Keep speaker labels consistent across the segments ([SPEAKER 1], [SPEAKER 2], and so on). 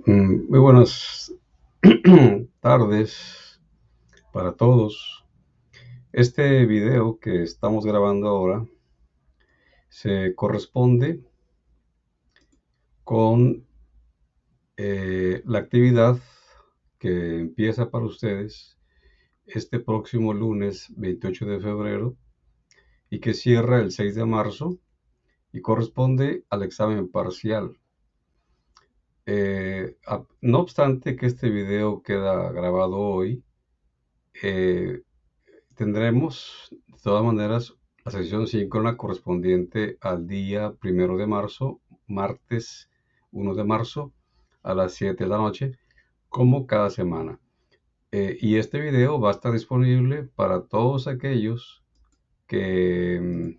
[SPEAKER 1] Muy buenas tardes para todos. Este video que estamos grabando ahora se corresponde con la actividad que empieza para ustedes este próximo lunes 28 de febrero y que cierra el 6 de marzo y corresponde al examen parcial. No obstante que este video queda grabado hoy, eh, tendremos de todas maneras la sesión síncrona correspondiente al día 1 de marzo, martes 1 de marzo, a las 7 de la noche, como cada semana. Y este video va a estar disponible para todos aquellos que,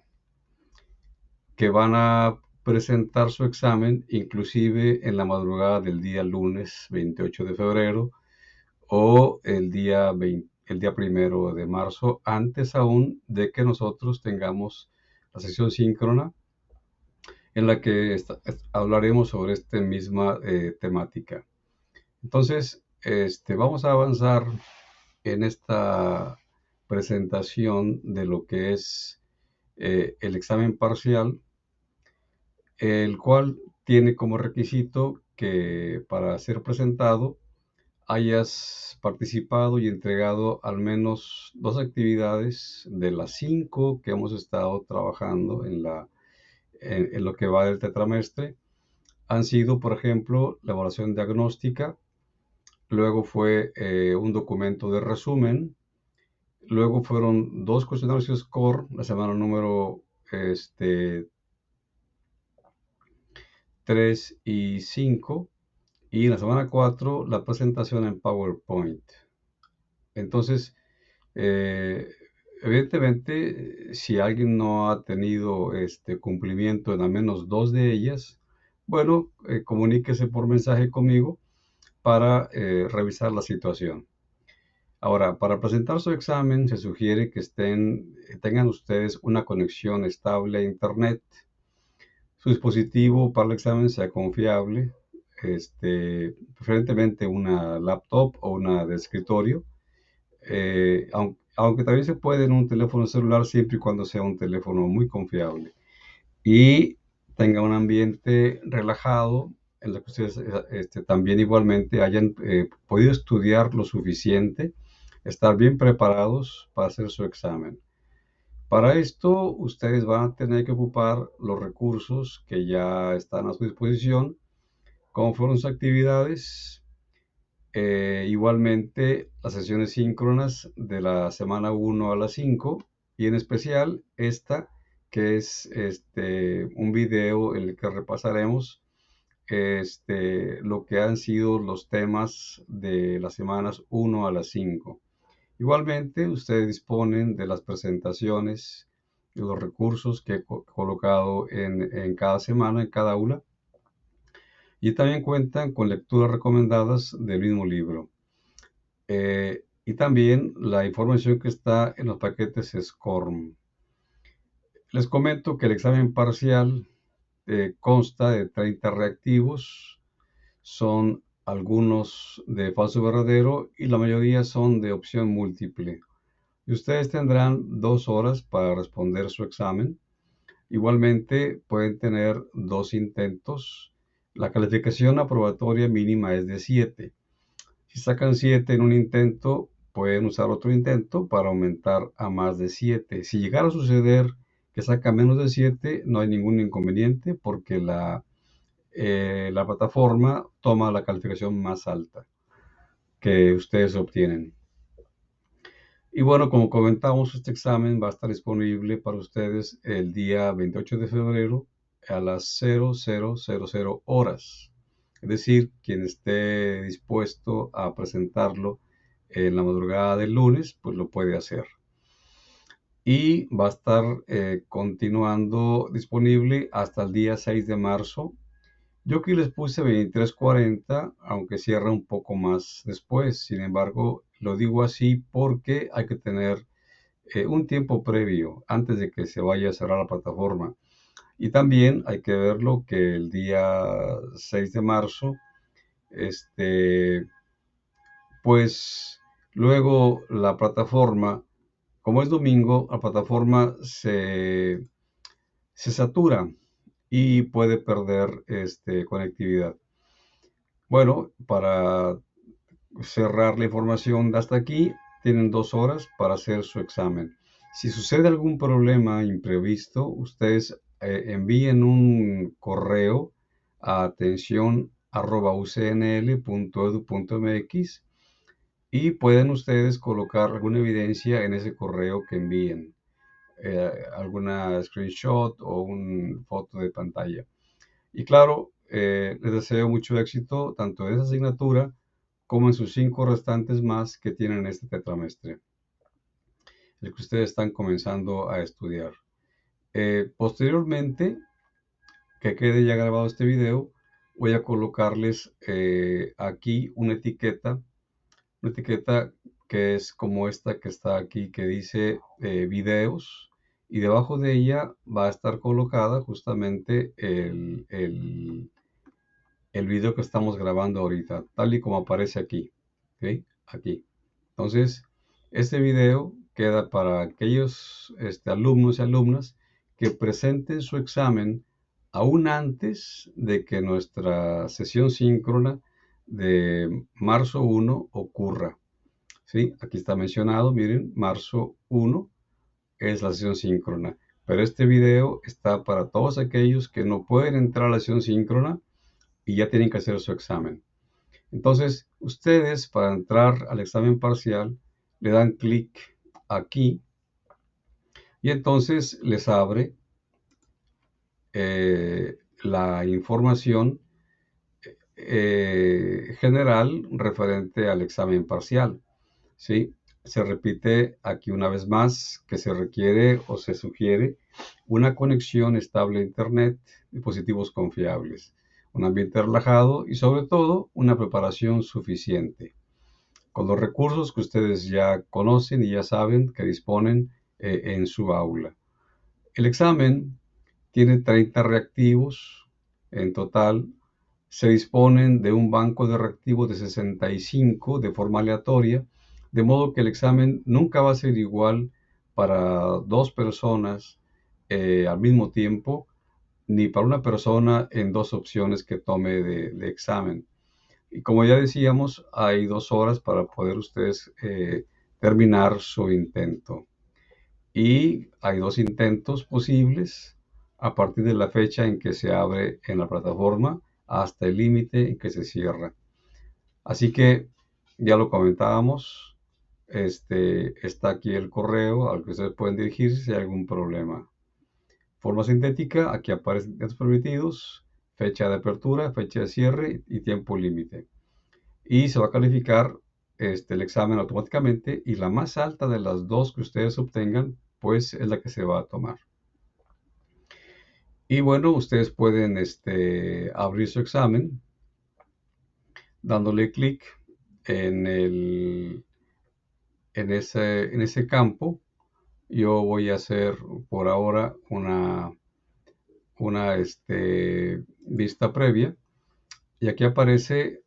[SPEAKER 1] que van a presentar su examen, inclusive en la madrugada del día lunes 28 de febrero o el día 1 de marzo, antes aún de que nosotros tengamos la sesión síncrona en la que hablaremos sobre esta misma temática. Entonces, vamos a avanzar en esta presentación de lo que es el examen parcial, el cual tiene como requisito que para ser presentado hayas participado y entregado al menos 2 actividades de las 5 que hemos estado trabajando en lo que va del tetramestre. Han sido, por ejemplo, la evaluación diagnóstica, luego fue un documento de resumen, luego fueron 2 cuestionarios SCORE, la semana número 3 y 5, y en la semana 4 la presentación en PowerPoint. Entonces, Eh, evidentemente, si alguien no ha tenido este cumplimiento en al menos 2 de ellas, bueno, comuníquese por mensaje conmigo para revisar la situación. Ahora, para presentar su examen se sugiere que tengan ustedes una conexión estable a Internet. Su dispositivo para el examen sea confiable, preferentemente una laptop o una de escritorio, aunque también se puede en un teléfono celular siempre y cuando sea un teléfono muy confiable y tenga un ambiente relajado en el que ustedes también igualmente hayan podido estudiar lo suficiente, estar bien preparados para hacer su examen. Para esto, ustedes van a tener que ocupar los recursos que ya están a su disposición, como fueron sus actividades. Igualmente, las sesiones síncronas de la semana 1 a las 5 y en especial esta que es un video en el que repasaremos lo que han sido los temas de las semanas 1 a las 5. Igualmente, ustedes disponen de las presentaciones y los recursos que he colocado en cada semana, en cada aula, y también cuentan con lecturas recomendadas del mismo libro. Y también la información que está en los paquetes SCORM. Les comento que el examen parcial consta de 30 reactivos, son algunos de falso verdadero y la mayoría son de opción múltiple. Y ustedes tendrán 2 horas para responder su examen. Igualmente pueden tener 2 intentos. La calificación aprobatoria mínima es de 7. Si sacan 7 en un intento, pueden usar otro intento para aumentar a más de 7. Si llegara a suceder que saca menos de 7, no hay ningún inconveniente porque la plataforma toma la calificación más alta que ustedes obtienen. Y bueno, como comentamos, este examen va a estar disponible para ustedes el día 28 de febrero a las 0000 horas. Es decir, quien esté dispuesto a presentarlo en la madrugada del lunes, pues lo puede hacer. Y va a estar continuando disponible hasta el día 6 de marzo. Yo aquí les puse 23:40, aunque cierra un poco más después. Sin embargo, lo digo así porque hay que tener un tiempo previo antes de que se vaya a cerrar la plataforma. Y también hay que verlo que el día 6 de marzo Pues luego la plataforma, como es domingo, la plataforma se satura y puede perder conectividad. Bueno, para cerrar la información de hasta aquí, tienen 2 horas para hacer su examen. Si sucede algún problema imprevisto, ustedes envíen un correo a atención@ucnl.edu.mx y pueden ustedes colocar alguna evidencia en ese correo que envíen, alguna screenshot o una foto de pantalla. Y claro, les deseo mucho éxito tanto en esa asignatura como en sus 5 restantes más que tienen este tetramestre, el que ustedes están comenzando a estudiar. Posteriormente, que quede ya grabado este video, voy a colocarles aquí una etiqueta que es como esta que está aquí, que dice videos, y debajo de ella va a estar colocada justamente el video que estamos grabando ahorita, tal y como aparece aquí, ¿ok? Aquí. Entonces, este video queda para aquellos alumnos y alumnas que presenten su examen aún antes de que nuestra sesión síncrona de marzo 1 ocurra. ¿Sí? Aquí está mencionado, miren, marzo 1 es la sesión síncrona. Pero este video está para todos aquellos que no pueden entrar a la sesión síncrona y ya tienen que hacer su examen. Entonces, ustedes para entrar al examen parcial le dan clic aquí y entonces les abre la información general referente al examen parcial. ¿Sí? Se repite aquí una vez más que se requiere o se sugiere una conexión estable a Internet, dispositivos confiables, un ambiente relajado y sobre todo una preparación suficiente, con los recursos que ustedes ya conocen y ya saben que disponen en su aula. El examen tiene 30 reactivos en total. Se disponen de un banco de reactivos de 65 de forma aleatoria, de modo que el examen nunca va a ser igual para 2 personas al mismo tiempo, ni para una persona en 2 opciones que tome de examen. Y como ya decíamos, hay 2 horas para poder ustedes terminar su intento. Y hay 2 intentos posibles a partir de la fecha en que se abre en la plataforma hasta el límite en que se cierra. Así que ya lo comentábamos, está aquí el correo al que ustedes pueden dirigirse si hay algún problema. Forma sintética, aquí aparecen datos permitidos, fecha de apertura, fecha de cierre y tiempo límite. Y se va a calificar el examen automáticamente y la más alta de las 2 que ustedes obtengan, pues es la que se va a tomar. Y bueno, ustedes pueden abrir su examen dándole clic en, en ese campo. Yo voy a hacer por ahora una vista previa y aquí aparece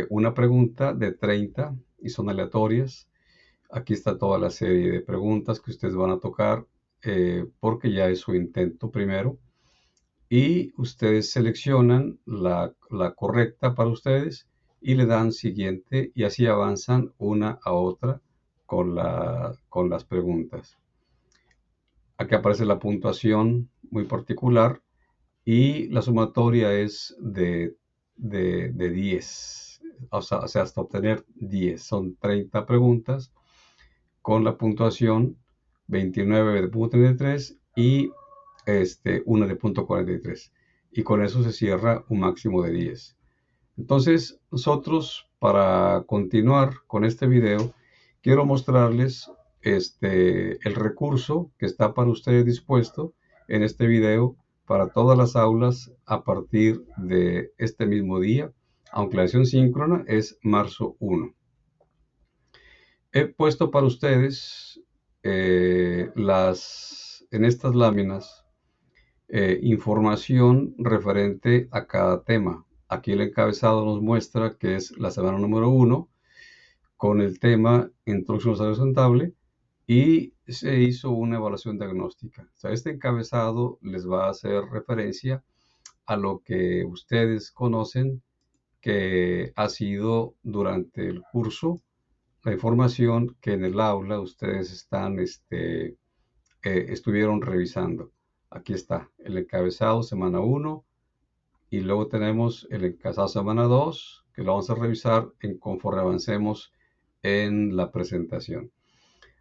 [SPEAKER 1] una pregunta de 30 y son aleatorias. Aquí está toda la serie de preguntas que ustedes van a tocar porque ya es su intento primero. Y ustedes seleccionan la correcta para ustedes y le dan siguiente y así avanzan una a otra con las preguntas. Aquí aparece la puntuación muy particular y la sumatoria es de 10, o sea, hasta obtener 10. Son 30 preguntas con la puntuación 29 de punto 33 y una de punto 43. Y con eso se cierra un máximo de 10. Entonces, nosotros para continuar con este video, quiero mostrarles el recurso que está para ustedes dispuesto en este video para todas las aulas a partir de este mismo día, aunque la sesión síncrona es marzo 1. He puesto para ustedes en estas láminas información referente a cada tema. Aquí el encabezado nos muestra que es la semana número 1 con el tema Introducción al Desarrollo Sustentable y se hizo una evaluación diagnóstica. O sea, este encabezado les va a hacer referencia a lo que ustedes conocen que ha sido durante el curso, la información que en el aula ustedes estuvieron revisando. Aquí está el encabezado semana 1 y luego tenemos el encabezado semana 2 que lo vamos a revisar conforme avancemos en la presentación.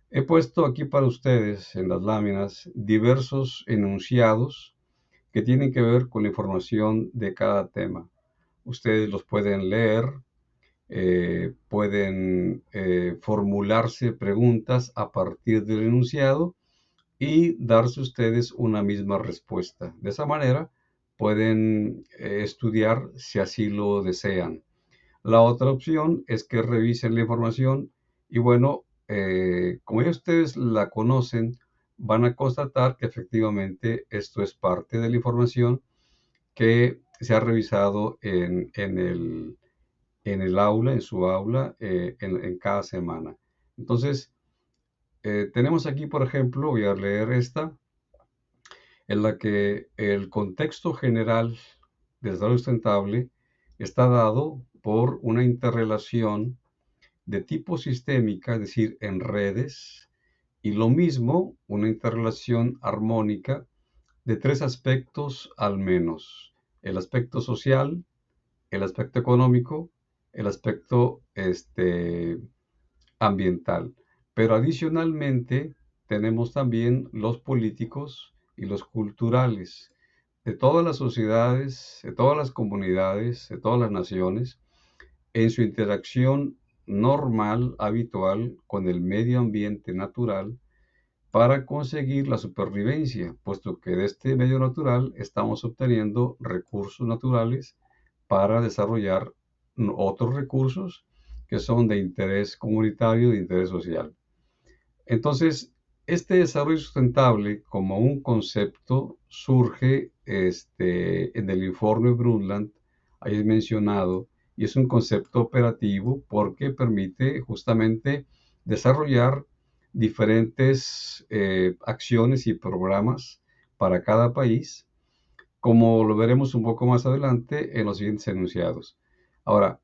[SPEAKER 1] He puesto aquí para ustedes en las láminas diversos enunciados que tienen que ver con la información de cada tema. Ustedes los pueden leer, pueden formularse preguntas a partir del enunciado y darse ustedes una misma respuesta. De esa manera pueden estudiar si así lo desean. La otra opción es que revisen la información y bueno, como ya ustedes la conocen, van a constatar que efectivamente esto es parte de la información que se ha revisado en el aula, en su aula, en cada semana. Entonces, tenemos aquí, por ejemplo, voy a leer esta, en la que el contexto general del desarrollo sustentable está dado por una interrelación de tipo sistémica, es decir, en redes, y lo mismo, una interrelación armónica de tres aspectos al menos: el aspecto social, el aspecto económico, el aspecto ambiental. Pero adicionalmente tenemos también los políticos y los culturales de todas las sociedades, de todas las comunidades, de todas las naciones, en su interacción normal, habitual con el medio ambiente natural para conseguir la supervivencia, puesto que de este medio natural estamos obteniendo recursos naturales para desarrollar otros recursos que son de interés comunitario, de interés social. Entonces, este desarrollo sustentable como un concepto surge en el informe Brundtland, ahí es mencionado, y es un concepto operativo porque permite justamente desarrollar diferentes acciones y programas para cada país, como lo veremos un poco más adelante en los siguientes enunciados. Ahora,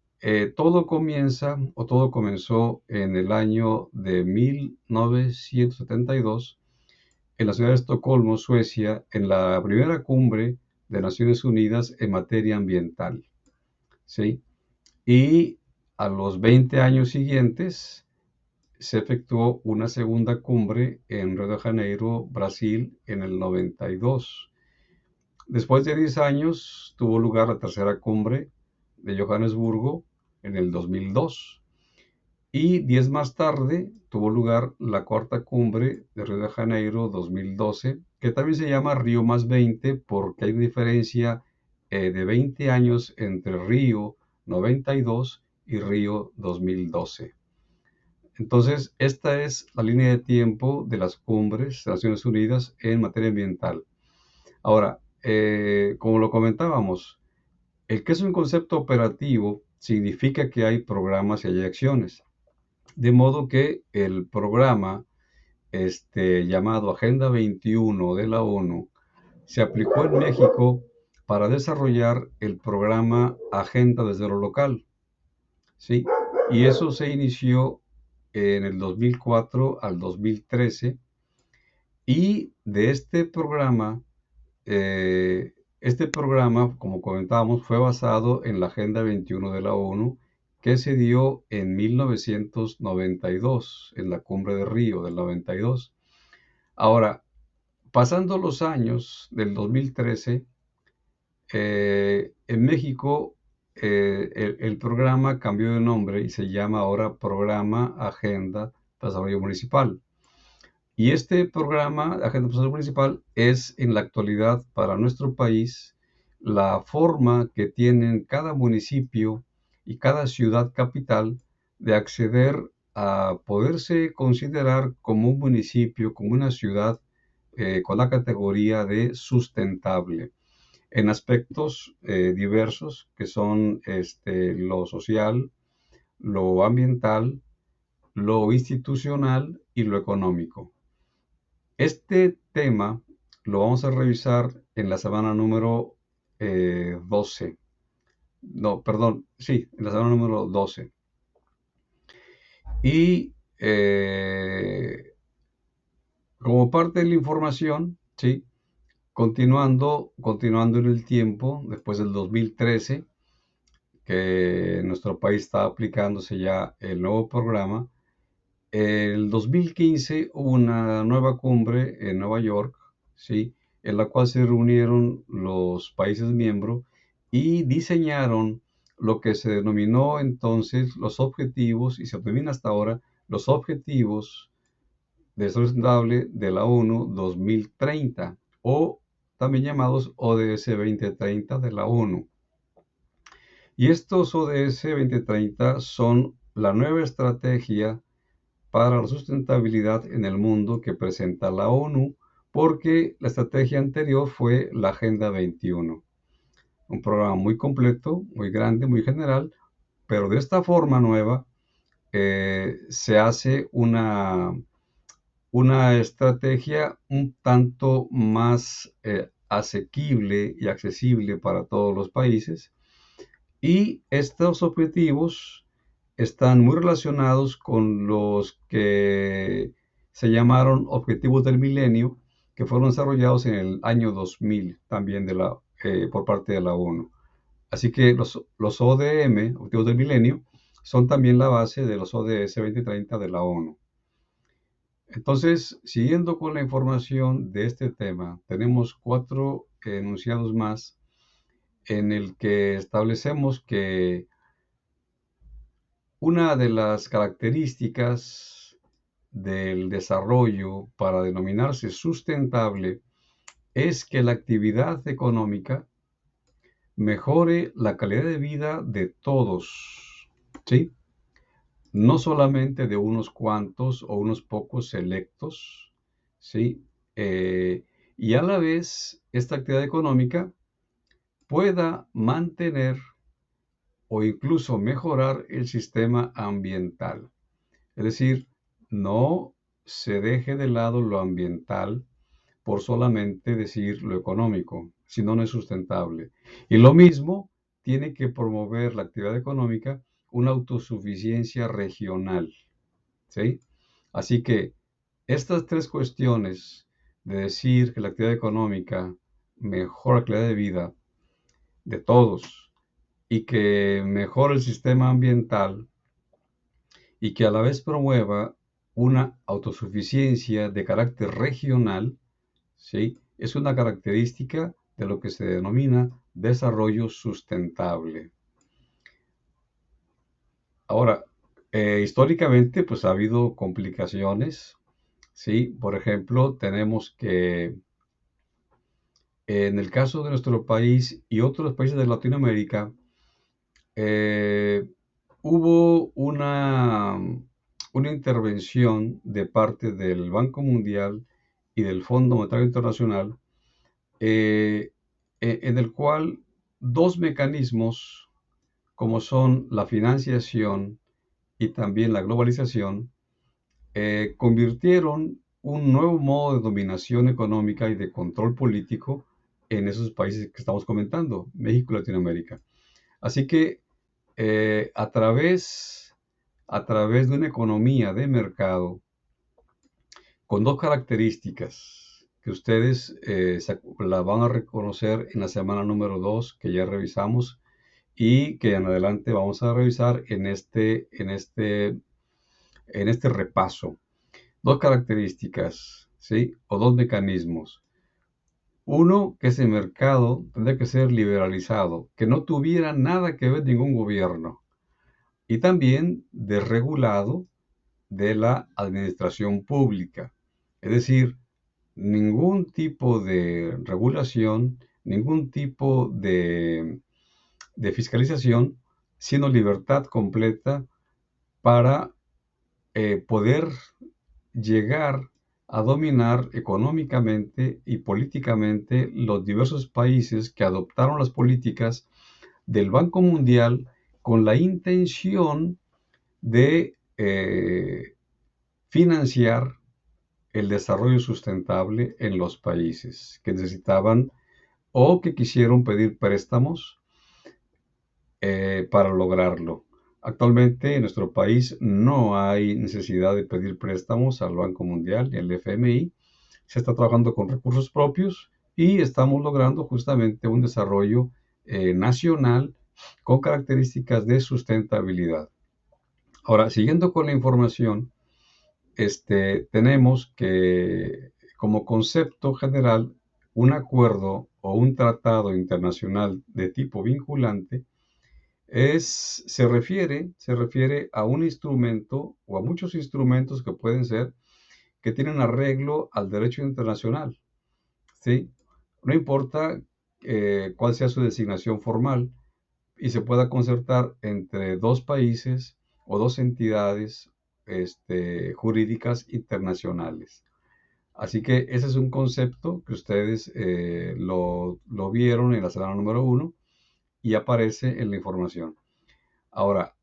[SPEAKER 1] todo comienza o todo comenzó en el año de 1972 en la ciudad de Estocolmo, Suecia, en la primera cumbre de Naciones Unidas en materia ambiental. ¿Sí? Y a los 20 años siguientes se efectuó una segunda cumbre en Río de Janeiro, Brasil, en el 92. Después de 10 años tuvo lugar la tercera cumbre de Johannesburgo en el 2002 y 10 más tarde tuvo lugar la cuarta cumbre de Río de Janeiro 2012, que también se llama Río más 20 porque hay una diferencia de 20 años entre Río 92 y Río 2012. Entonces, esta es la línea de tiempo de las cumbres de Naciones Unidas en materia ambiental. Ahora, como lo comentábamos, el que es un concepto operativo significa que hay programas y hay acciones. De modo que el programa llamado Agenda 21 de la ONU se aplicó en México para desarrollar el programa Agenda desde lo local. ¿Sí? Y eso se inició en el 2004 al 2013 y de este programa, como comentábamos, fue basado en la Agenda 21 de la ONU que se dio en 1992, en la Cumbre de Río del 92. Ahora, pasando los años del 2013, en México el programa cambió de nombre y se llama ahora Programa Agenda de Desarrollo Municipal. Y este programa de Agenda de Desarrollo Municipal es en la actualidad para nuestro país la forma que tienen cada municipio y cada ciudad capital de acceder a poderse considerar como un municipio, como una ciudad con la categoría de sustentable. en aspectos diversos que son lo social, lo ambiental, lo institucional y lo económico. Este tema lo vamos a revisar en la semana número 12. No, perdón, sí, en la semana número 12. Y como parte de la información, ¿sí? Continuando en el tiempo, después del 2013, que en nuestro país está aplicándose ya el nuevo programa, el 2015 hubo una nueva cumbre en Nueva York, ¿sí? En la cual se reunieron los países miembros y diseñaron lo que se denominó entonces los objetivos, y se denomina hasta ahora, los objetivos de desarrollo sustentable de la ONU 2030, o también llamados ODS 2030 de la ONU. Y estos ODS 2030 son la nueva estrategia para la sustentabilidad en el mundo que presenta la ONU, porque la estrategia anterior fue la Agenda 21, un programa muy completo, muy grande, muy general, pero de esta forma nueva se hace una estrategia un tanto más asequible y accesible para todos los países. Y estos objetivos están muy relacionados con los que se llamaron Objetivos del Milenio, que fueron desarrollados en el año 2000 también por parte de la ONU. Así que los ODM, Objetivos del Milenio, son también la base de los ODS 2030 de la ONU. Entonces, siguiendo con la información de este tema, tenemos 4 enunciados más en el que establecemos que una de las características del desarrollo para denominarse sustentable es que la actividad económica mejore la calidad de vida de todos, ¿sí? No solamente de unos cuantos o unos pocos selectos, ¿sí? Y a la vez esta actividad económica pueda mantener o incluso mejorar el sistema ambiental. Es decir, no se deje de lado lo ambiental por solamente decir lo económico, si no, no es sustentable. Y lo mismo tiene que promover la actividad económica una autosuficiencia regional, ¿sí? Así que estas 3 cuestiones de decir que la actividad económica mejora la calidad de vida de todos y que mejora el sistema ambiental y que a la vez promueva una autosuficiencia de carácter regional, ¿sí? Es una característica de lo que se denomina desarrollo sustentable. Ahora, históricamente, pues ha habido complicaciones, ¿sí? Por ejemplo, tenemos que en el caso de nuestro país y otros países de Latinoamérica, eh, hubo una intervención de parte del Banco Mundial y del Fondo Monetario Internacional, eh, en el cual 2 mecanismos, como son la financiación y también la globalización, convirtieron un nuevo modo de dominación económica y de control político en esos países que estamos comentando, México y Latinoamérica. Así que a través de una economía de mercado con 2 características que ustedes la van a reconocer en la semana número 2 que ya revisamos y que en adelante vamos a revisar en este repaso. 2 características, ¿sí? O 2 mecanismos. Uno, que ese mercado tendría que ser liberalizado, que no tuviera nada que ver ningún gobierno. Y también desregulado de la administración pública. Es decir, ningún tipo de regulación, ningún tipo de fiscalización, sino libertad completa para poder llegar a dominar económicamente y políticamente los diversos países que adoptaron las políticas del Banco Mundial con la intención de financiar el desarrollo sustentable en los países que necesitaban o que quisieron pedir préstamos para lograrlo. Actualmente en nuestro país no hay necesidad de pedir préstamos al Banco Mundial y al FMI. Se está trabajando con recursos propios y estamos logrando justamente un desarrollo nacional con características de sustentabilidad. Ahora, siguiendo con la información, tenemos que como concepto general un acuerdo o un tratado internacional de tipo vinculante se refiere a un instrumento o a muchos instrumentos que pueden ser que tienen arreglo al derecho internacional, ¿sí? No importa cuál sea su designación formal y se pueda concertar entre dos países o dos entidades jurídicas internacionales. Así que ese es un concepto que ustedes lo vieron en la semana número uno y aparece en la información. Ahora,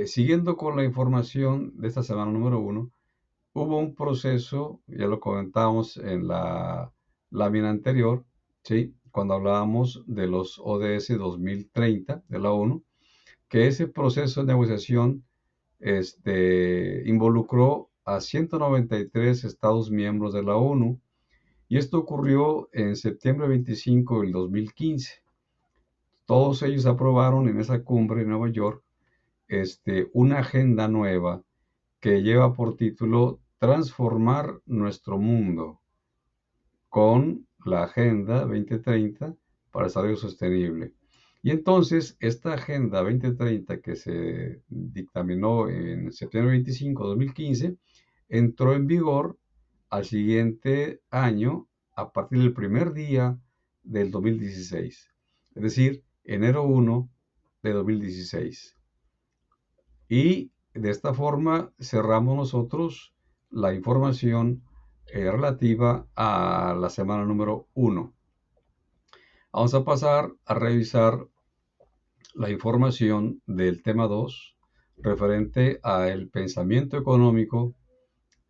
[SPEAKER 1] siguiendo con la información de esta semana número uno, hubo un proceso, ya lo comentamos en la lámina anterior, ¿sí? Cuando hablábamos de los ODS 2030 de la ONU, que ese proceso de negociación involucró a 193 Estados miembros de la ONU y esto ocurrió en septiembre 25 del 2015. Todos ellos aprobaron en esa cumbre en Nueva York una agenda nueva que lleva por título Transformar nuestro mundo con la Agenda 2030 para el Desarrollo Sostenible. Y entonces esta Agenda 2030 que se dictaminó en septiembre 25 de 2015 entró en vigor al siguiente año a partir del primer día del 2016, es decir, enero 1 de 2016. Y de esta forma cerramos nosotros la información relativa a la semana número uno. Vamos a pasar a revisar la información del tema 2 referente al pensamiento económico,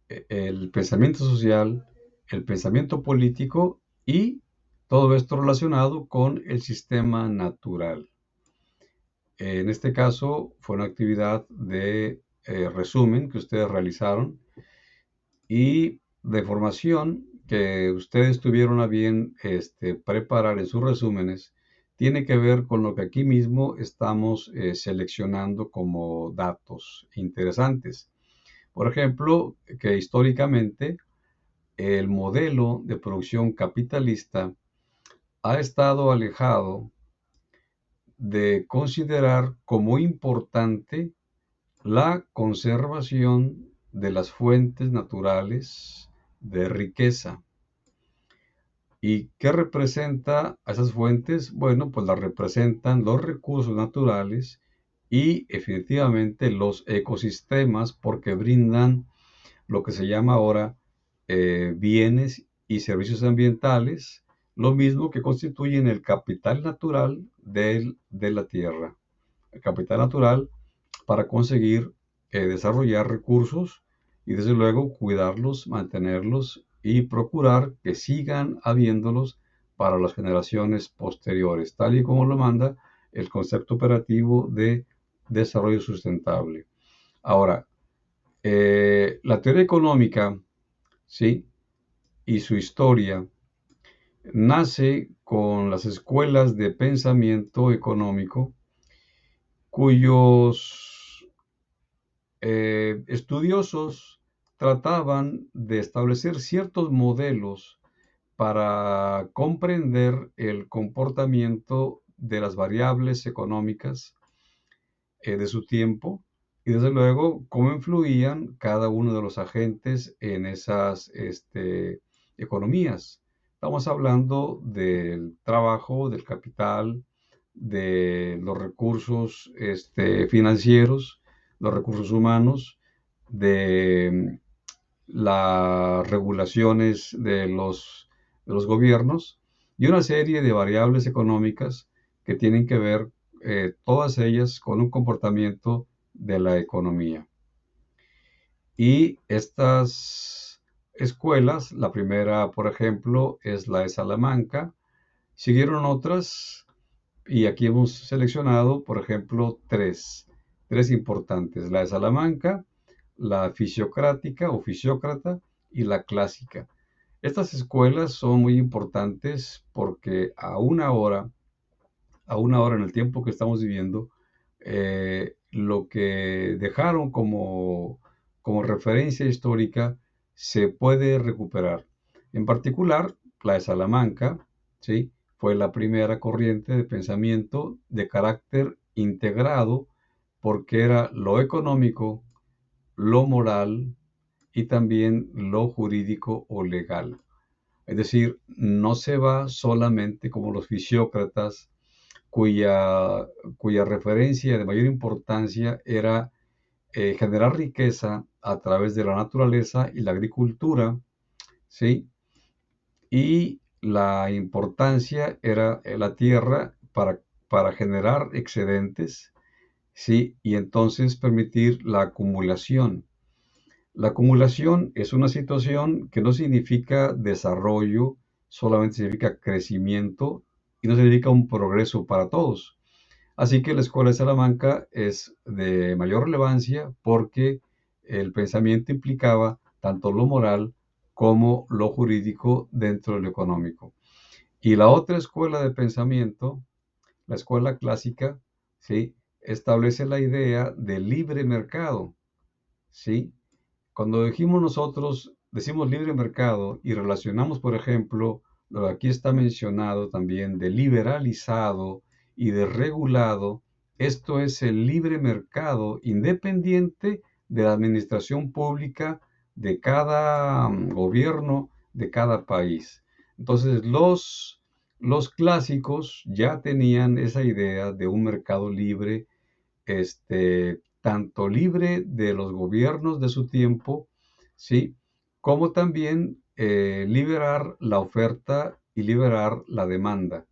[SPEAKER 1] el pensamiento social, el pensamiento político y todo esto relacionado con el sistema natural. En este caso fue una actividad de resumen que ustedes realizaron y de formación que ustedes tuvieron a bien preparar en sus resúmenes. Tiene que ver con lo que aquí mismo estamos seleccionando como datos interesantes. Por ejemplo, que históricamente el modelo de producción capitalista ha estado alejado de considerar como importante la conservación de las fuentes naturales de riqueza. ¿Y qué representa a esas fuentes? Bueno, pues las representan los recursos naturales y efectivamente los ecosistemas porque brindan lo que se llama ahora bienes y servicios ambientales, lo mismo que constituyen el capital natural de la tierra. El capital natural para conseguir desarrollar recursos y desde luego cuidarlos, mantenerlos y procurar que sigan habiéndolos para las generaciones posteriores, tal y como lo manda el concepto operativo de desarrollo sustentable. Ahora, la teoría económica, ¿sí? Y su historia nace con las escuelas de pensamiento económico cuyos estudiosos trataban de establecer ciertos modelos para comprender el comportamiento de las variables económicas de su tiempo y desde luego cómo influían cada uno de los agentes en esas economías. Estamos hablando del trabajo, del capital, de los recursos financieros, los recursos humanos, de las regulaciones de los gobiernos y una serie de variables económicas que tienen que ver, todas ellas, con un comportamiento de la economía. Y estas escuelas, la primera, por ejemplo, es la de Salamanca. Siguieron otras y aquí hemos seleccionado, por ejemplo, tres importantes: la de Salamanca, la fisiocrática o fisiócrata y la clásica. Estas escuelas son muy importantes porque a una hora en el tiempo que estamos viviendo, lo que dejaron como referencia histórica se puede recuperar. En particular, la de Salamanca, ¿sí?, fue la primera corriente de pensamiento de carácter integrado porque era lo económico, lo moral y también lo jurídico o legal. Es decir, no se va solamente como los fisiócratas, cuya, cuya referencia de mayor importancia era, generar riqueza a través de la naturaleza y la agricultura, ¿sí? Y la importancia era, la tierra para generar excedentes, ¿sí? Y entonces permitir la acumulación. La acumulación es una situación que no significa desarrollo, solamente significa crecimiento y no significa un progreso para todos. Así que la Escuela de Salamanca es de mayor relevancia porque el pensamiento implicaba tanto lo moral como lo jurídico dentro de lo económico. Y la otra escuela de pensamiento, la escuela clásica, ¿sí?, establece la idea del libre mercado, ¿sí? Cuando decimos libre mercado y relacionamos, por ejemplo, lo que aquí está mencionado también de liberalizado y de regulado, esto es el libre mercado independiente de la administración pública de cada gobierno de cada país. Entonces, los clásicos ya tenían esa idea de un mercado libre, tanto libre de los gobiernos de su tiempo, ¿sí?, como también, liberar la oferta y liberar la demanda.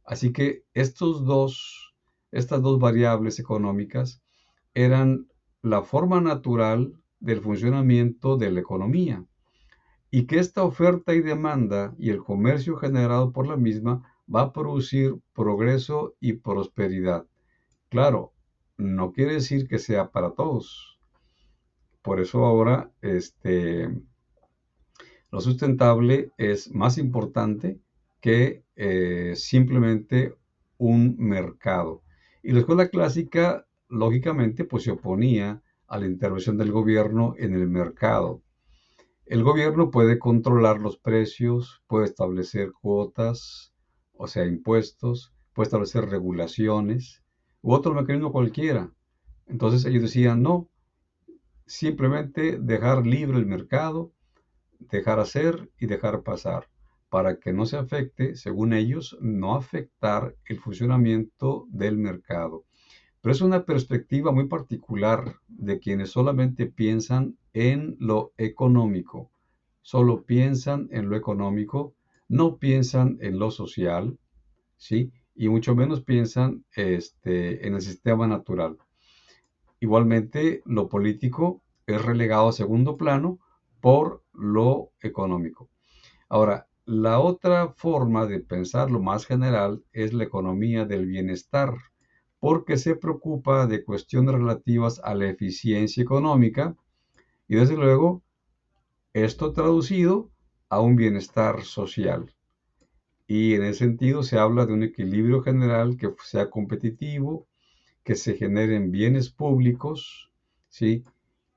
[SPEAKER 1] Así que estas dos variables económicas eran la forma natural del funcionamiento de la economía, y que esta oferta y demanda y el comercio generado por la misma va a producir progreso y prosperidad. Claro, no quiere decir que sea para todos. Por eso ahora, lo sustentable es más importante que, simplemente un mercado. Y la escuela clásica, lógicamente, pues se oponía a la intervención del gobierno en el mercado. El gobierno puede controlar los precios, puede establecer cuotas, o sea, impuestos, puede establecer regulaciones u otro mecanismo cualquiera. Entonces ellos decían, no, simplemente dejar libre el mercado, dejar hacer y dejar pasar, para que no se afecte, según ellos, no afectar el funcionamiento del mercado. Pero es una perspectiva muy particular de quienes solamente piensan en lo económico, solo piensan en lo económico, no piensan en lo social, ¿sí? Y mucho menos piensan, en el sistema natural. Igualmente, lo político es relegado a segundo plano por lo económico. Ahora, la otra forma de pensar lo más general es la economía del bienestar, porque se preocupa de cuestiones relativas a la eficiencia económica y, desde luego, esto traducido a un bienestar social. Y en ese sentido se habla de un equilibrio general que sea competitivo, que se generen bienes públicos, ¿sí?,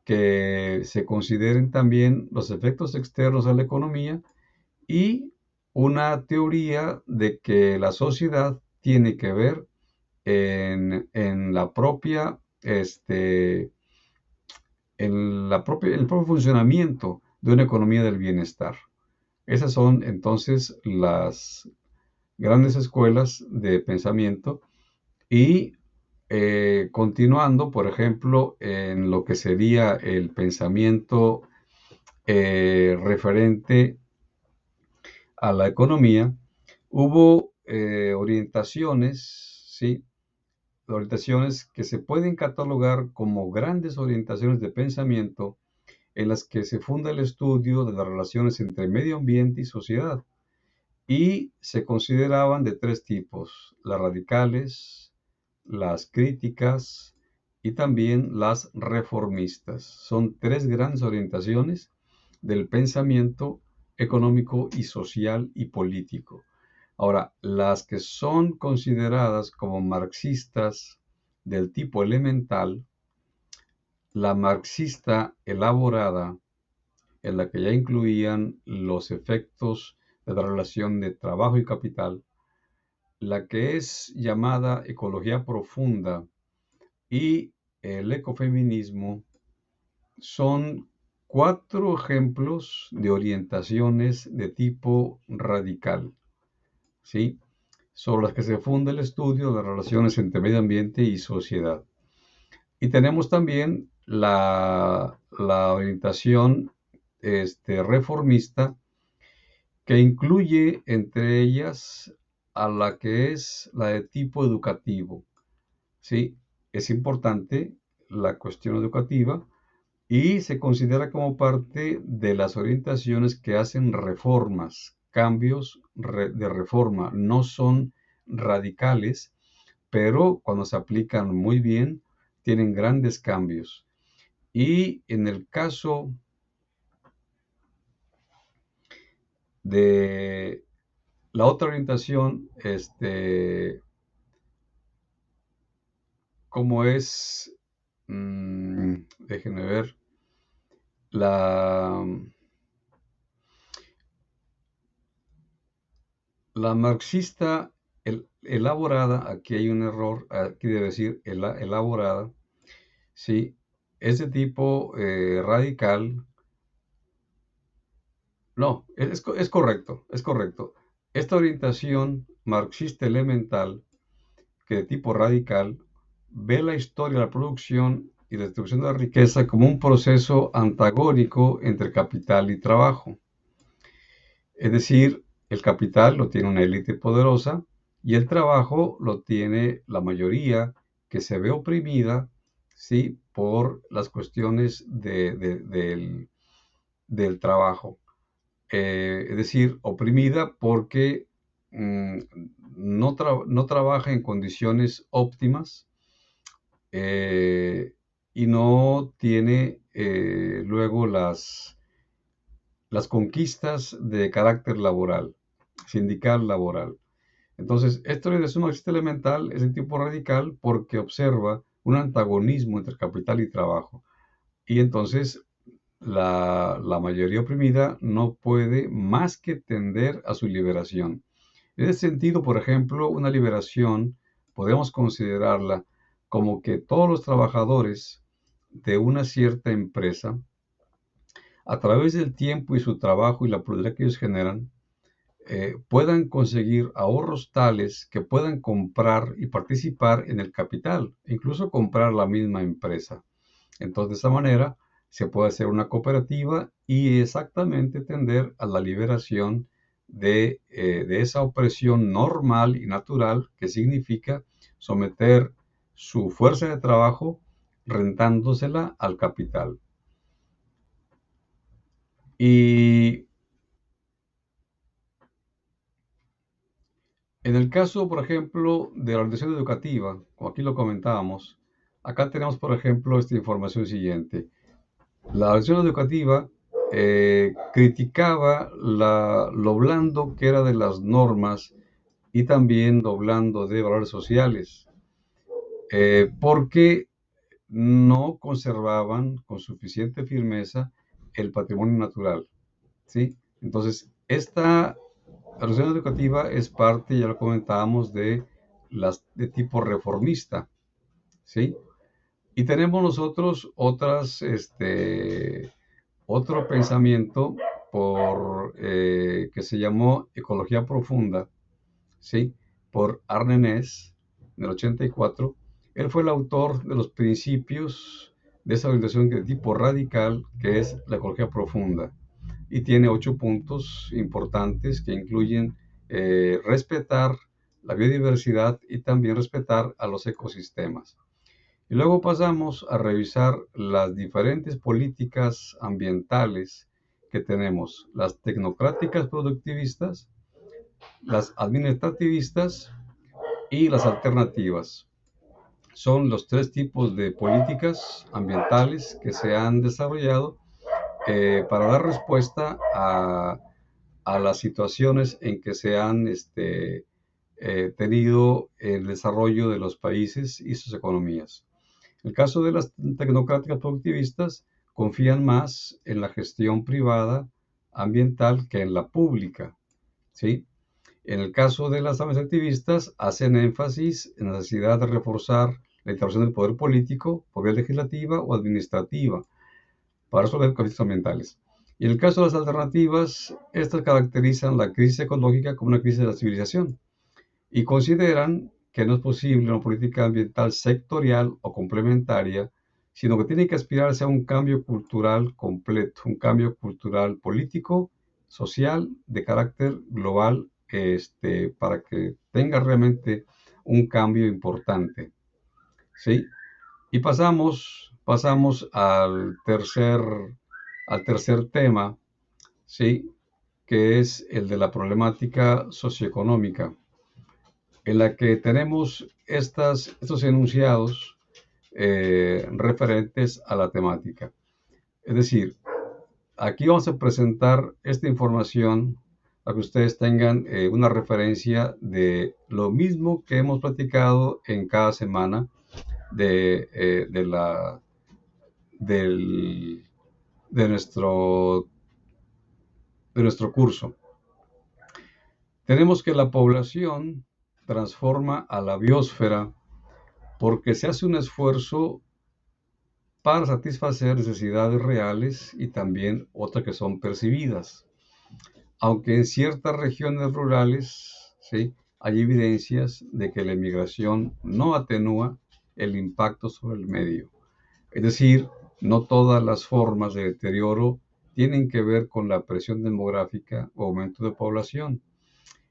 [SPEAKER 1] que se consideren también los efectos externos a la economía y una teoría de que la sociedad tiene que ver en la propia, en el propio funcionamiento de una economía del bienestar. Esas son entonces las grandes escuelas de pensamiento y, continuando, por ejemplo, en lo que sería el pensamiento referente a la economía, hubo orientaciones, ¿sí? Orientaciones que se pueden catalogar como grandes orientaciones de pensamiento en las que se funda el estudio de las relaciones entre medio ambiente y sociedad. Y se consideraban de tres tipos: las radicales, las críticas y también las reformistas. Son tres grandes orientaciones del pensamiento económico y social y político. Ahora, las que son consideradas como marxistas del tipo elemental, la marxista elaborada, en la que ya incluían los efectos de la relación de trabajo y capital, la que es llamada ecología profunda y el ecofeminismo, son cuatro ejemplos de orientaciones de tipo radical, ¿sí? Sobre las que se funda el estudio de las relaciones entre medio ambiente y sociedad. Y tenemos también la orientación reformista, que incluye entre ellas a la que es la de tipo educativo. ¿Sí? Es importante la cuestión educativa y se considera como parte de las orientaciones que hacen reformas, cambios de reforma. No son radicales, pero cuando se aplican muy bien, tienen grandes cambios. Y en el caso de la otra orientación, como es, déjenme ver, la, la marxista elaborada, aquí hay un error, aquí debe decir elaborada, ¿sí? Es de tipo radical. No, es correcto, es correcto. Esta orientación marxista elemental, que de tipo radical, ve la historia de la producción y la distribución de la riqueza como un proceso antagónico entre capital y trabajo. Es decir, el capital lo tiene una élite poderosa y el trabajo lo tiene la mayoría, que se ve oprimida, ¿sí? Por las cuestiones del trabajo. Es decir, oprimida porque mm, no trabaja en condiciones óptimas, eh, y no tiene luego las conquistas de carácter laboral, sindical laboral. Entonces, esta organización marxista elemental es de tipo radical porque observa un antagonismo entre capital y trabajo. Y entonces la mayoría oprimida no puede más que tender a su liberación. En ese sentido, por ejemplo, una liberación podemos considerarla como que todos los trabajadores de una cierta empresa, a través del tiempo y su trabajo y la productividad que ellos generan, puedan conseguir ahorros tales que puedan comprar y participar en el capital, incluso comprar la misma empresa. Entonces, de esa manera, se puede hacer una cooperativa y exactamente tender a la liberación de esa opresión normal y natural que significa someter su fuerza de trabajo rentándosela al capital. Y en el caso, por ejemplo, de la organización educativa, como aquí lo comentábamos, acá tenemos, por ejemplo, esta información siguiente. La organización educativa criticaba lo blando que era de las normas y también lo blando de valores sociales, porque no conservaban con suficiente firmeza el patrimonio natural, ¿sí? Entonces, esta organización educativa es parte, ya lo comentábamos, de las de tipo reformista, ¿sí? Y tenemos nosotros otro pensamiento que se llamó ecología profunda, ¿sí? Por Arne Naess, en el 84. Él fue el autor de los principios de esa orientación de tipo radical, que es la ecología profunda. y tiene 8 puntos importantes que incluyen respetar la biodiversidad y también respetar a los ecosistemas. Y luego pasamos a revisar las diferentes políticas ambientales que tenemos, las tecnocráticas productivistas, las administrativistas y las alternativas. Son los 3 tipos de políticas ambientales que se han desarrollado para dar respuesta a las situaciones en que se han tenido el desarrollo de los países y sus economías. En el caso de las tecnocráticas productivistas, confían más en la gestión privada ambiental que en la pública, ¿sí? En el caso de las activistas, hacen énfasis en la necesidad de reforzar la intervención del poder político, por vía legislativa o administrativa, para resolver conflictos ambientales. Y en el caso de las alternativas, estas caracterizan la crisis ecológica como una crisis de la civilización y consideran que no es posible una política ambiental sectorial o complementaria, sino que tiene que aspirarse a un cambio cultural completo, un cambio cultural político, social, de carácter global, para que tenga realmente un cambio importante. ¿Sí? Y pasamos al tercer tema, ¿sí? Que es el de la problemática socioeconómica, en la que tenemos estos enunciados referentes a la temática. Es decir, aquí vamos a presentar esta información para que ustedes tengan una referencia de lo mismo que hemos platicado en cada semana de nuestro curso. Tenemos que la población transforma a la biosfera porque se hace un esfuerzo para satisfacer necesidades reales y también otras que son percibidas. Aunque en ciertas regiones rurales, ¿sí?, hay evidencias de que la emigración no atenúa el impacto sobre el medio. Es decir, no todas las formas de deterioro tienen que ver con la presión demográfica o aumento de población,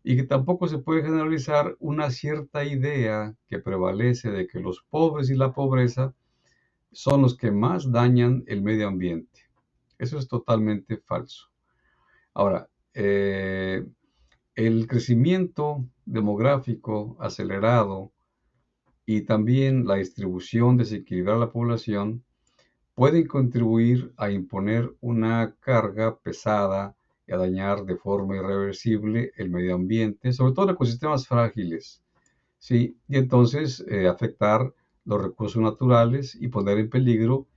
[SPEAKER 1] y que tampoco se puede generalizar una cierta idea que prevalece de que los pobres y la pobreza son los que más dañan el medio ambiente. Eso es totalmente falso. Ahora, el crecimiento demográfico acelerado y también la distribución desequilibrada de la población pueden contribuir a imponer una carga pesada y a dañar de forma irreversible el medio ambiente, sobre todo ecosistemas frágiles, ¿sí? Y entonces afectar los recursos naturales y poner en peligro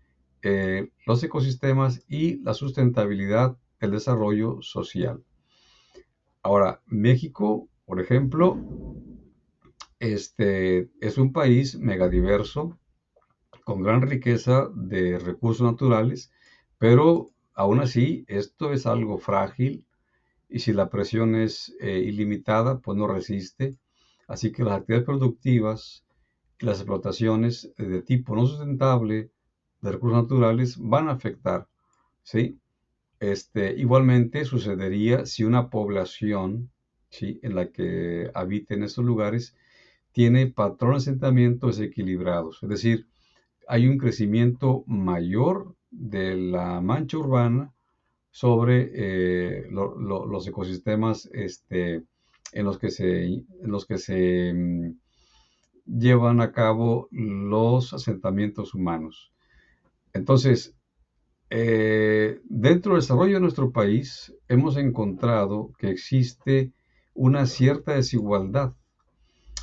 [SPEAKER 1] los ecosistemas y la sustentabilidad del desarrollo social. Ahora, México, por ejemplo, es un país megadiverso, con gran riqueza de recursos naturales, pero aún así esto es algo frágil y si la presión es ilimitada, pues no resiste. Así que las actividades productivas y las explotaciones de tipo no sustentable de recursos naturales van a afectar, ¿sí? Igualmente sucedería si una población, ¿sí?, en la que habiten estos lugares tiene patrones de asentamiento desequilibrados, es decir, hay un crecimiento mayor de la mancha urbana sobre los ecosistemas en los que se llevan a cabo los asentamientos humanos. Entonces, dentro del desarrollo de nuestro país, hemos encontrado que existe una cierta desigualdad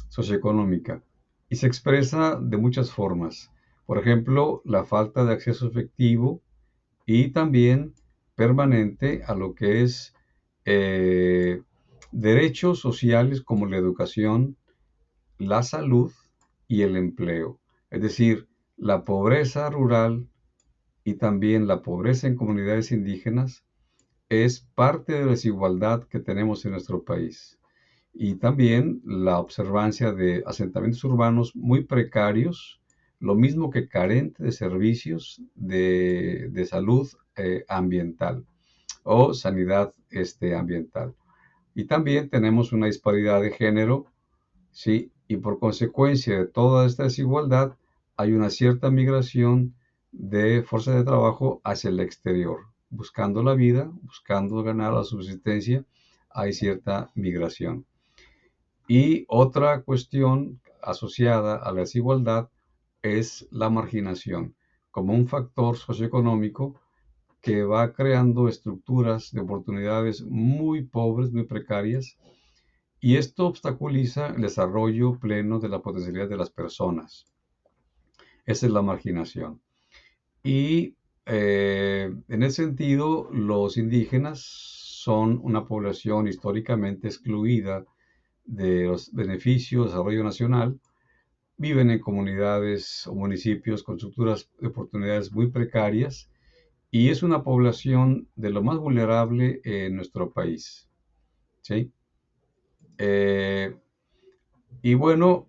[SPEAKER 1] socioeconómica y se expresa de muchas formas. Por ejemplo, la falta de acceso efectivo y también permanente a lo que es derechos sociales como la educación, la salud y el empleo. Es decir, la pobreza rural y también la pobreza en comunidades indígenas es parte de la desigualdad que tenemos en nuestro país. Y también la observancia de asentamientos urbanos muy precarios, lo mismo que carentes de servicios de salud ambiental. o sanidad ambiental. Y también tenemos una disparidad de género, ¿sí? Y por consecuencia de toda esta desigualdad, hay una cierta migración de fuerza de trabajo hacia el exterior, buscando la vida, buscando ganar la subsistencia, hay cierta migración. Y otra cuestión asociada a la desigualdad es la marginación, como un factor socioeconómico que va creando estructuras de oportunidades muy pobres, muy precarias, y esto obstaculiza el desarrollo pleno de la potencialidad de las personas. Esa es la marginación. Y en ese sentido, los indígenas son una población históricamente excluida de los beneficios de desarrollo nacional, viven en comunidades o municipios con estructuras de oportunidades muy precarias y es una población de lo más vulnerable en nuestro país. ¿Sí? Eh, y bueno,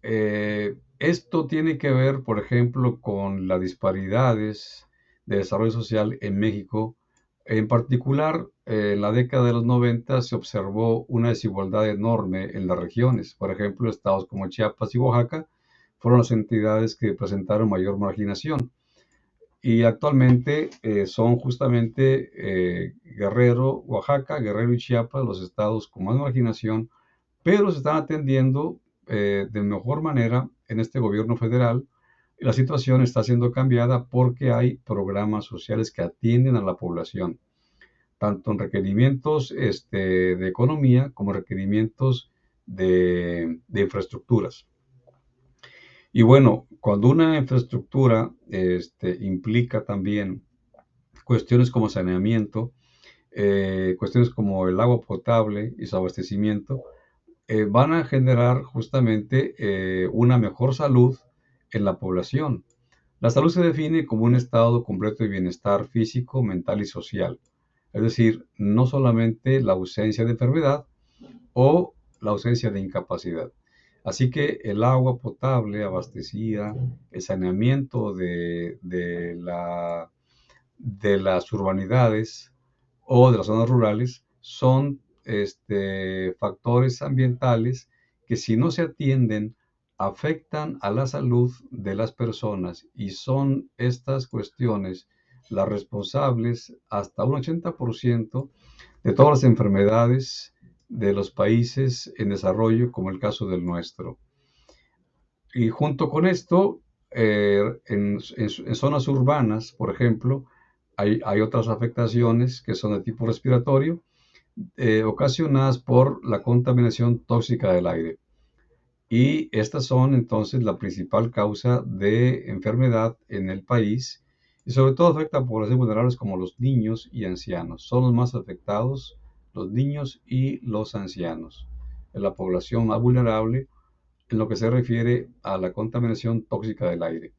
[SPEAKER 1] esto tiene que ver, por ejemplo, con las disparidades de desarrollo social en México. En particular, en la década de los 90 se observó una desigualdad enorme en las regiones. Por ejemplo, estados como Chiapas y Oaxaca fueron las entidades que presentaron mayor marginación. Y actualmente son justamente Guerrero, Oaxaca, Guerrero y Chiapas los estados con más marginación, pero se están atendiendo de mejor manera en este gobierno federal. La situación está siendo cambiada porque hay programas sociales que atienden a la población, tanto en requerimientos de economía como requerimientos de infraestructuras. Y bueno, cuando una infraestructura implica también cuestiones como saneamiento, cuestiones como el agua potable y su abastecimiento, van a generar justamente una mejor salud en la población. La salud se define como un estado completo de bienestar físico, mental y social. Es decir, no solamente la ausencia de enfermedad o la ausencia de incapacidad. Así que el agua potable, abastecida, el saneamiento de las urbanidades o de las zonas rurales son factores ambientales que si no se atienden afectan a la salud de las personas y son estas cuestiones las responsables hasta un 80% de todas las enfermedades de los países en desarrollo, como el caso del nuestro. Y junto con esto, en zonas urbanas, por ejemplo, hay otras afectaciones que son de tipo respiratorio, ocasionadas por la contaminación tóxica del aire. Y estas son entonces la principal causa de enfermedad en el país y sobre todo afecta a poblaciones vulnerables como los niños y ancianos. Son los más afectados los niños y los ancianos. Es la población más vulnerable en lo que se refiere a la contaminación tóxica del aire.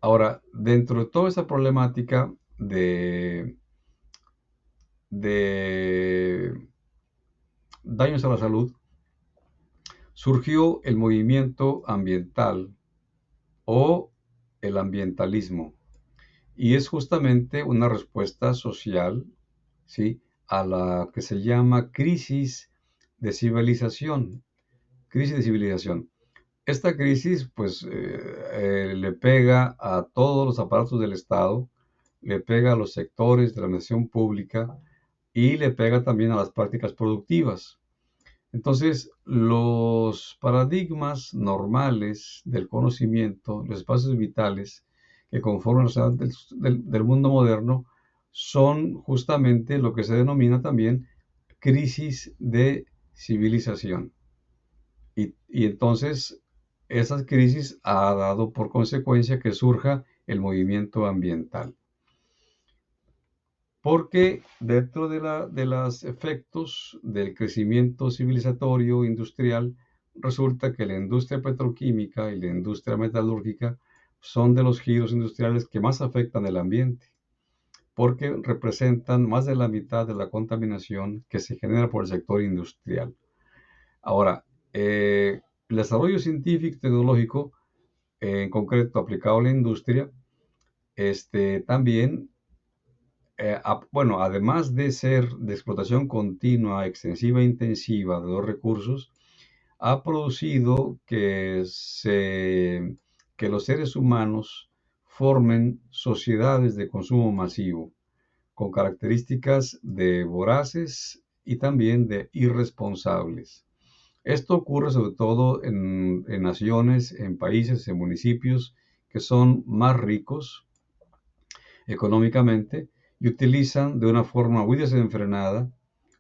[SPEAKER 1] Ahora, dentro de toda esa problemática de daños a la salud, surgió el movimiento ambiental o el ambientalismo. Y es justamente una respuesta social, ¿sí?, a la que se llama crisis de civilización. Crisis de civilización. Esta crisis, pues, le pega a todos los aparatos del Estado, le pega a los sectores de la administración pública y le pega también a las prácticas productivas. Entonces, los paradigmas normales del conocimiento, los espacios vitales que conforman la sociedad del mundo moderno, son justamente lo que se denomina también crisis de civilización. Y entonces, esa crisis ha dado por consecuencia que surja el movimiento ambiental. Porque dentro de los efectos del crecimiento civilizatorio industrial, resulta que la industria petroquímica y la industria metalúrgica son de los giros industriales que más afectan el ambiente, porque representan más de la mitad de la contaminación que se genera por el sector industrial. Ahora, el desarrollo científico y tecnológico, en concreto aplicado a la industria, también bueno, además de ser de explotación continua, extensiva e intensiva de los recursos, ha producido que los seres humanos formen sociedades de consumo masivo, con características de voraces y también de irresponsables. Esto ocurre sobre todo en naciones, en países, en municipios que son más ricos económicamente y utilizan de una forma muy desenfrenada,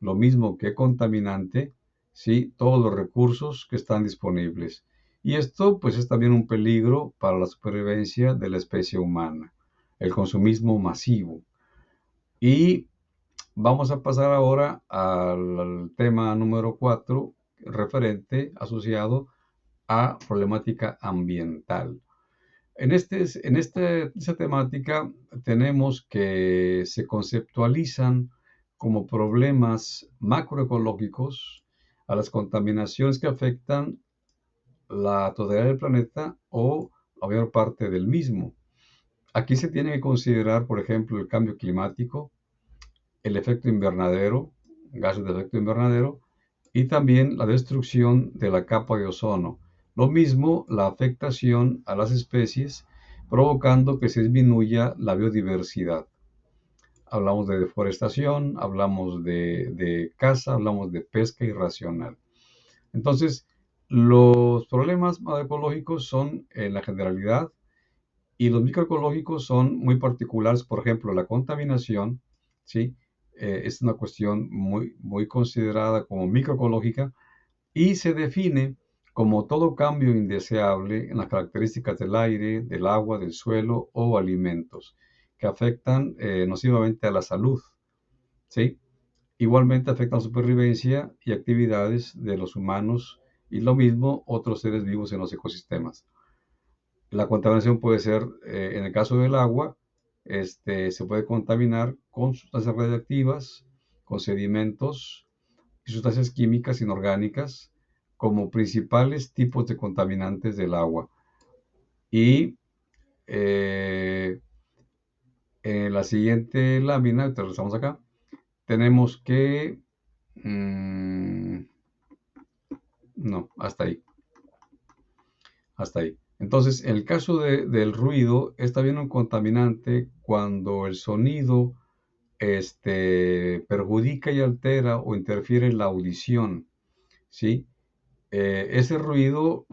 [SPEAKER 1] lo mismo que contaminante, ¿sí? Todos los recursos que están disponibles. Y esto pues es también un peligro para la supervivencia de la especie humana, el consumismo masivo. Y vamos a pasar ahora al tema número 4, referente, asociado a problemática ambiental. Esta temática tenemos que se conceptualizan como problemas macroecológicos a las contaminaciones que afectan la totalidad del planeta o la mayor parte del mismo. Aquí se tiene que considerar, por ejemplo, el cambio climático, el efecto invernadero, gases de efecto invernadero, y también la destrucción de la capa de ozono. Lo mismo la afectación a las especies, provocando que se disminuya la biodiversidad. Hablamos de deforestación, hablamos de caza, hablamos de pesca irracional. Entonces, los problemas ecológicos son en la generalidad y los microecológicos son muy particulares. Por ejemplo, la contaminación, ¿sí? Es una cuestión muy considerada como microecológica y se define como todo cambio indeseable en las características del aire, del agua, del suelo o alimentos que afectan nocivamente a la salud, ¿sí? Igualmente afectan la supervivencia y actividades de los humanos y lo mismo otros seres vivos en los ecosistemas. La contaminación puede ser, en el caso del agua, se puede contaminar con sustancias radiactivas, con sedimentos y sustancias químicas inorgánicas como principales tipos de contaminantes del agua. Y en la siguiente lámina, te regresamos acá, tenemos que... no, hasta ahí. Hasta ahí. Entonces, en el caso del ruido, es también un contaminante cuando el sonido perjudica y altera o interfiere en la audición, ¿sí? Ese ruido,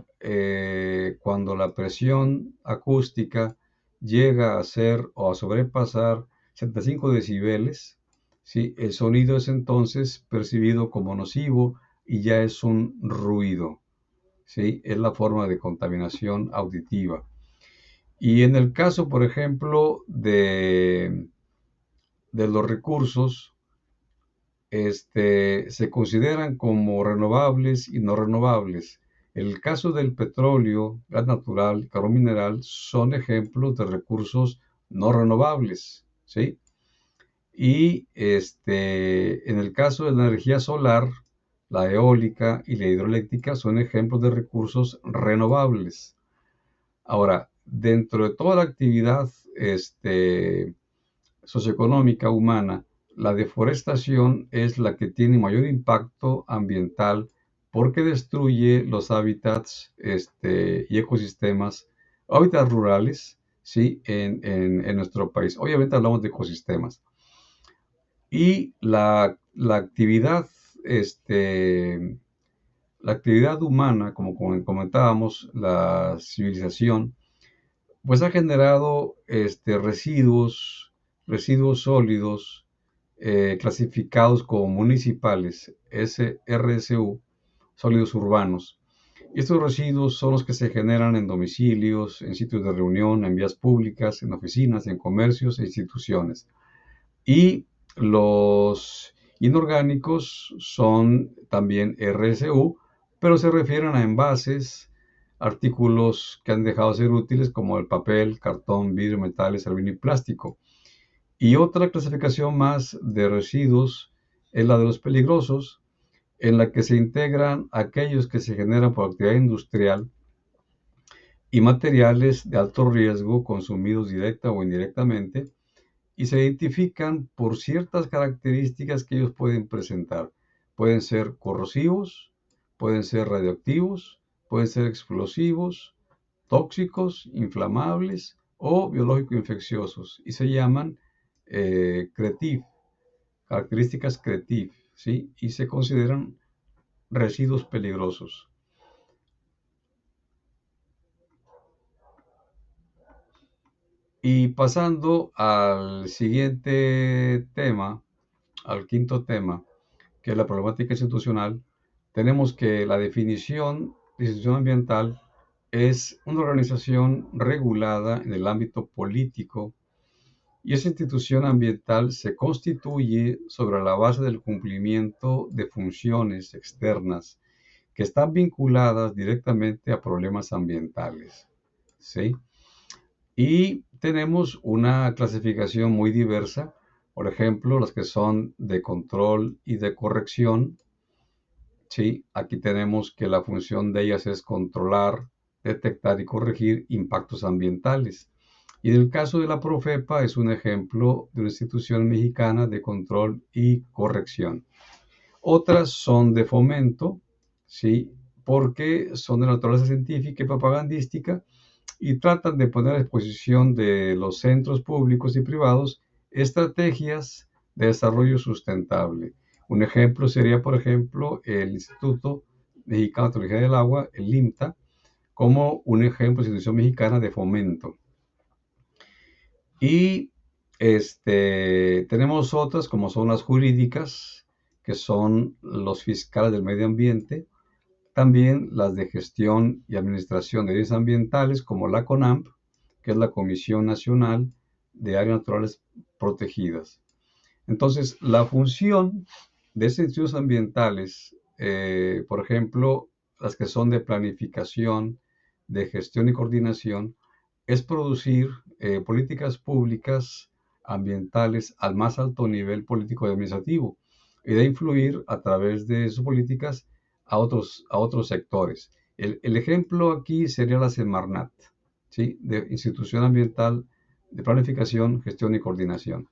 [SPEAKER 1] cuando la presión acústica llega a ser o a sobrepasar 75 decibeles, ¿sí? El sonido es entonces percibido como nocivo y ya es un ruido, ¿sí? Es la forma de contaminación auditiva. Y en el caso, por ejemplo, de los recursos, se consideran como renovables y no renovables. En el caso del petróleo, gas natural, carbón mineral, son ejemplos de recursos no renovables, ¿sí? Y en el caso de la energía solar, la eólica y la hidroeléctrica son ejemplos de recursos renovables. Ahora, dentro de toda la actividad socioeconómica humana, la deforestación es la que tiene mayor impacto ambiental porque destruye los hábitats y ecosistemas, hábitats rurales, ¿sí? En nuestro país. Obviamente hablamos de ecosistemas. Y la actividad, la actividad humana, como comentábamos, la civilización, pues ha generado residuos sólidos clasificados como municipales, RSU, sólidos urbanos. Y estos residuos son los que se generan en domicilios, en sitios de reunión, en vías públicas, en oficinas, en comercios e instituciones. Y los inorgánicos son también RSU, pero se refieren a envases, artículos que han dejado de ser útiles como el papel, cartón, vidrio, metales, aluminio y plástico. Y otra clasificación más de residuos es la de los peligrosos, en la que se integran aquellos que se generan por actividad industrial y materiales de alto riesgo consumidos directa o indirectamente, y se identifican por ciertas características que ellos pueden presentar. Pueden ser corrosivos, pueden ser radioactivos, pueden ser explosivos, tóxicos, inflamables o biológico-infecciosos y se llaman CRETIF, características CRETIF, ¿sí? Y se consideran residuos peligrosos. Y pasando al siguiente tema, al quinto tema, que es la problemática institucional, tenemos que la definición de institución ambiental es una organización regulada en el ámbito político y esa institución ambiental se constituye sobre la base del cumplimiento de funciones externas que están vinculadas directamente a problemas ambientales, ¿sí? Y tenemos una clasificación muy diversa, por ejemplo, las que son de control y de corrección, ¿sí? Aquí tenemos que la función de ellas es controlar, detectar y corregir impactos ambientales. Y en el caso de la Profepa es un ejemplo de una institución mexicana de control y corrección. Otras son de fomento, ¿sí? Porque son de naturaleza científica y propagandística y tratan de poner a disposición de los centros públicos y privados estrategias de desarrollo sustentable. Un ejemplo sería, por ejemplo, el Instituto Mexicano de Tecnología del Agua, el IMTA, como un ejemplo de institución mexicana de fomento. Y tenemos otras como son las jurídicas, que son los fiscales del medio ambiente, también las de gestión y administración de áreas ambientales como la CONAMP, que es la Comisión Nacional de Áreas Naturales Protegidas. Entonces, la función de esas instituciones ambientales, por ejemplo, las que son de planificación, de gestión y coordinación, es producir políticas públicas ambientales al más alto nivel político y administrativo y de influir a través de sus políticas a otros sectores. El ejemplo aquí sería la Semarnat, ¿sí? De Institución Ambiental de Planificación, Gestión y Coordinación.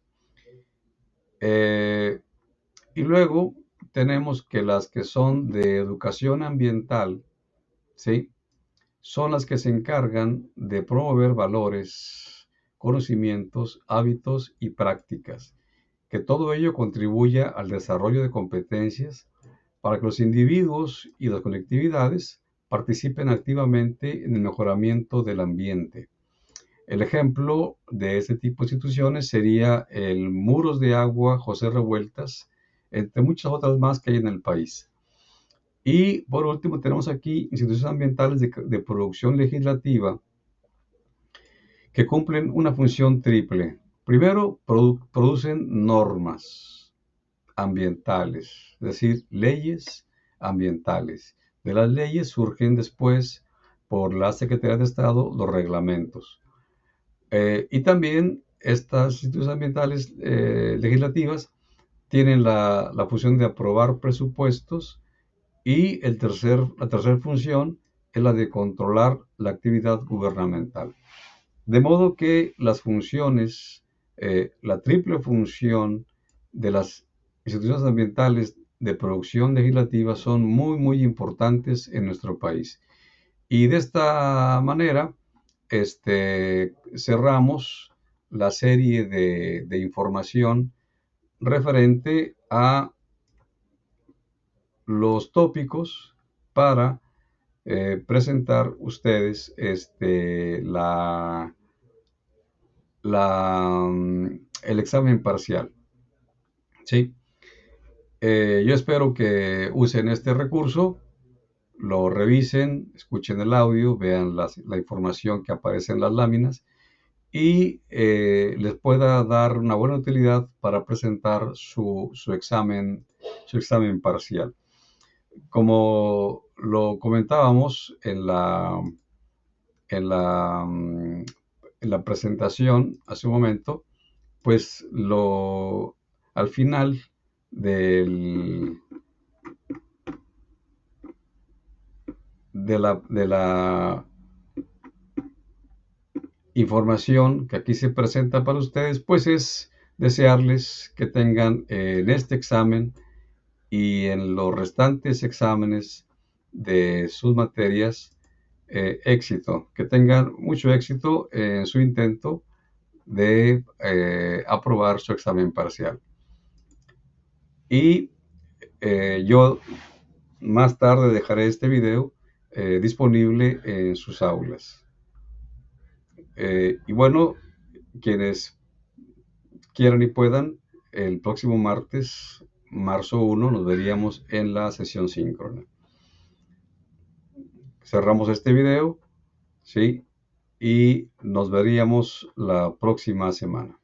[SPEAKER 1] Y luego tenemos que las que son de educación ambiental, ¿sí? Son las que se encargan de promover valores, conocimientos, hábitos y prácticas, que todo ello contribuya al desarrollo de competencias para que los individuos y las colectividades participen activamente en el mejoramiento del ambiente. El ejemplo de este tipo de instituciones sería el Muros de Agua José Revueltas, entre muchas otras más que hay en el país. Y por último tenemos aquí instituciones ambientales de producción legislativa que cumplen una función triple. Primero, producen normas ambientales, es decir, leyes ambientales. De las leyes surgen después por la Secretaría de Estado los reglamentos. Y también estas instituciones ambientales legislativas tienen la función de aprobar presupuestos y la tercera función es la de controlar la actividad gubernamental. De modo que las funciones, la triple función de las instituciones ambientales de producción legislativa son muy, muy importantes en nuestro país. Y de esta manera, cerramos la serie de información referente a los tópicos para presentar ustedes el examen parcial. ¿Sí? Yo espero que usen este recurso, lo revisen, escuchen el audio, vean la información que aparece en las láminas y les pueda dar una buena utilidad para presentar su examen parcial. Como lo comentábamos en la, mm, en la presentación hace un momento, pues al final del, de la información que aquí se presenta para ustedes, pues es desearles que tengan en este examen y en los restantes exámenes de sus materias éxito, que tengan mucho éxito en su intento de aprobar su examen parcial. Y yo más tarde dejaré este video disponible en sus aulas. Y bueno, quienes quieran y puedan, el próximo martes, marzo 1, nos veríamos en la sesión síncrona. Cerramos este video, ¿sí? Y nos veríamos la próxima semana.